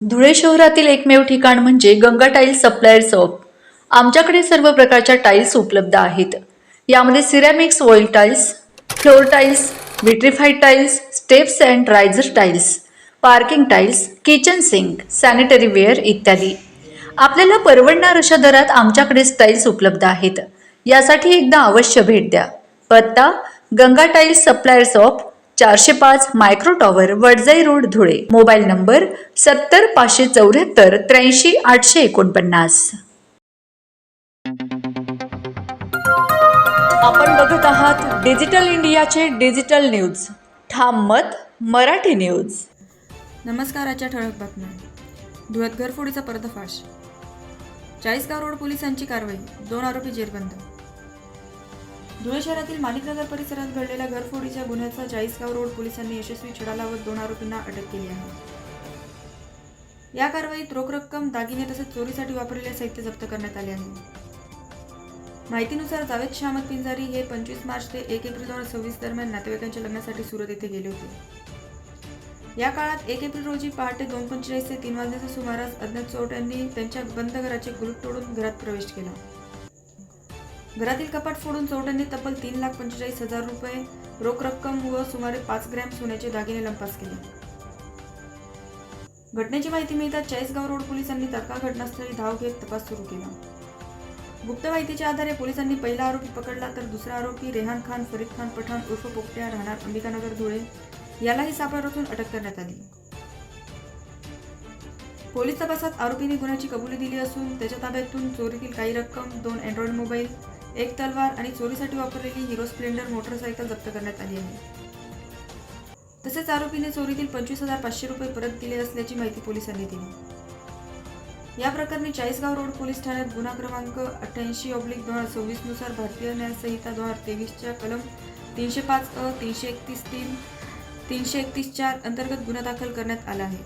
धुळे शहरातील एकमेव ठिकाण म्हणजे गंगा टाइल्स सप्लायर शॉप। आमच्याकडे सर्व प्रकारच्या टाइल्स उपलब्ध आहेत। यामध्ये ceramics, oil tiles, floor tiles, vitrified tiles, steps and riser tiles, parking tiles, kitchen sink, sanitary ware इत्यादी। आपल्याला परवडणार अशा दरात आमच्याकडे टाइल्स उपलब्ध आहेत। यासाठी एकदा अवश्य भेट द्या। पत्ता Ganga tiles supplier shop, 405 micro tower, Wadjai road, Dhule. Mobile number 70 574 83 849। आपण बघत आहात डिजिटल इंडियाचे डिजिटल न्यूज। ठाम मत मराठी न्यूज। नमस्कार। आजच्या ठळक बातम्या। धुळ्यात घरफोडीचा पर्दाफाश, चाळीसगाव रोड पोलिसांची कारवाई, 2 आरोपी जेरबंद। धुळे शहरातील माणिकनगर परिसरात घडलेल्या घरफोडीच्या गुन्ह्याचा चाळीसगाव रोड पोलिसांनी यशस्वी छडा लावत 2 आरोपींना अटक केली आहे। या कारवाईत रोख रक्कम, दागिने तसेच चोरीसाठी वापरलेले साहित्य जप्त करण्यात आले आहे। माहितीनुसार जावेद शहामत पिंजारी हे 25 मार्च ते 1 एप्रिल 2026 दरम्यान नातेवाईकांच्या लग्नासाठी सुरत येथे गेले होते। या काळात 1 एप्रिल रोजी पहाटे 2:45 ते 3 वाजण्याच्या सुमारास अज्ञात चोरट्यांनी त्यांच्या बंद घराचे कुलूप तोडून घरात प्रवेश केला। घरातील कपाट फोडून चोरट्यांनी तब्बल 3,45,000 रुपये रोख रक्कम व सुमारे 5 ग्रॅम सोन्याचे दागिने लंपास केले। घटनेची माहिती मिळताच चाळीसगाव रोड पोलिसांनी तात्काळ घटनास्थळी धाव घेत तपास सुरू केला। गुप्त माहितीच्या आधारे पोलिसांनी पहिला आरोपी पकडला, तर दुसरा आरोपी रेहान खान फरीद खान पठाण उर्फ पोपट्या राहणार अंबिकानगर, धुळे यालाही सापळा रचून अटक करण्यात आली। पोलीस तपासात आरोपीने गुन्ह्याची कबुली दिली असून त्याच्या ताब्यातून चोरीतील काही रक्कम, 2 अँड्रॉइड मोबाईल, 1 तलवार आणि चोरीसाठी वापरलेली हिरो स्प्लेंडर मोटरसायकल जप्त करण्यात आली आहे। तसेच आरोपीने चोरीतील 25,500 रुपये परत दिले असल्याची माहिती पोलिसांनी दिली। या प्रकरणी चाळीसगाव रोड पोलीस ठाण्यात गुन्हा क्रमांक 88/2026 नुसार भारतीय न्याय संहिता 2023च्या कलम 305 अ, 331(3), 331(4) अंतर्गत गुन्हा दाखल करण्यात आला आहे।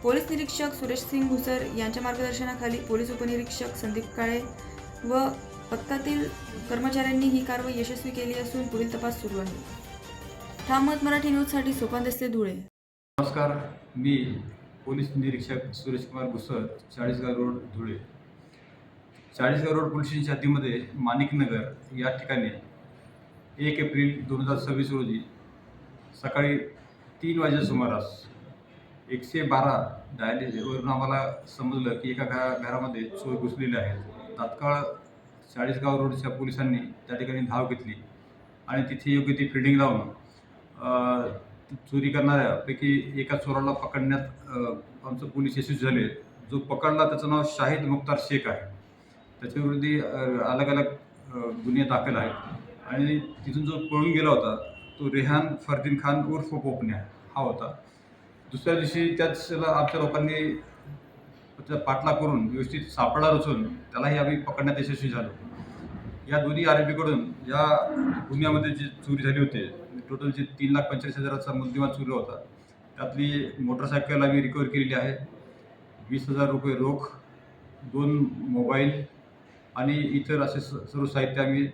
पोलीस निरीक्षक सुरेश सिंग घुसर यांच्या मार्गदर्शनाखाली पोलीस उपनिरीक्षक संदीप काळे व पथकातील कर्मचाऱ्यांनी ही कारवाई यशस्वी केली असून पुढील तपास सुरू आहे। ठाम मत मराठी न्यूजसाठी सोपान देसले, धुळे। नमस्कार, मी पोलीस निरीक्षक Suresh Kumar Ghusar, Chalisgaon road, Dhule. Chalisgaon road police स्टेशनच्या हद्दीमध्ये माणिकनगर या ठिकाणी 1 एप्रिल 2026 रोजी सकाळी 3 वाजेच्या सुमारास 112 डायलीवरून आम्हाला समजलं की एका घरामध्ये चोर घुसलेले आहेत। तात्काळ चाळीसगाव रोडच्या पोलिसांनी त्या ठिकाणी धाव घेतली आणि तिथे योग्य ती फिल्डिंग लावून चोरी करणाऱ्यापैकी एका चोराला पकडण्यात आमचं पोलीस यशस्वी झाले। जो पकडला त्याचं नाव शाहिद मुख्तार शेख आहे। त्याच्याविरुद्ध अलग अलग गुन्हे दाखल आहेत आणि तिथून जो पळून गेला होता तो रेहान फरदीन खान उर्फ पोपण्या हा होता। दुसऱ्या दिवशी त्याला आमच्या लोकांनी त्याचा पाठलाग करून व्यवस्थित सापळा रचून त्यालाही आम्ही पकडण्यात यशस्वी झालो। या दोन्ही आरोपीकडून या गुन्ह्यामध्ये जी चोरी झाली होती, टोटल जे 3,45,000चा मुद्देमाल चोरी होता, त्यातली मोटरसायकल आम्ही रिकवर केलेली आहे। 20,000 रुपये रोख, 2 मोबाईल आणि इतर असे सर्व साहित्य आम्ही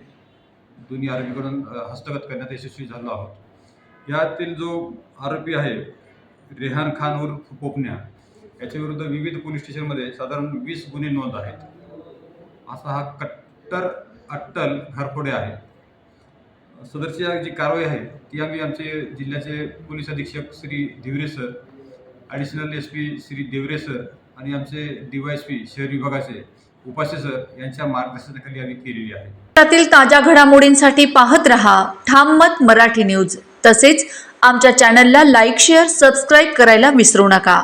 दोन्ही आरोपीकडून हस्तगत करण्यात यशस्वी झालो आहोत। यातील जो आरोपी आहे रेहान खान उर्फ पोपण्या, याच्याविरुद्ध विविध पोलीस स्टेशनमध्ये साधारण 20 गुन्हे नोंद आहेत। असा हा कट्टर अट्टल घरफोडे आहे। सदरची जी कारवाई आहे ती आम्ही आमचे जिल्ह्याचे पोलीस अधीक्षक Shri Diware sir, additional SP Shri Deore sir आणि आमचे DYSP शहर विभागाचे उपास्य सर यांच्या मार्गदर्शनाखाली आम्ही केलेली आहे। त्यातील ताज्या घडामोडींसाठी पाहत रहा ठाम मत मराठी न्यूज। तसेच आमच्या चॅनलला लाईक, शेअर, सबस्क्राईब करायला विसरू नका।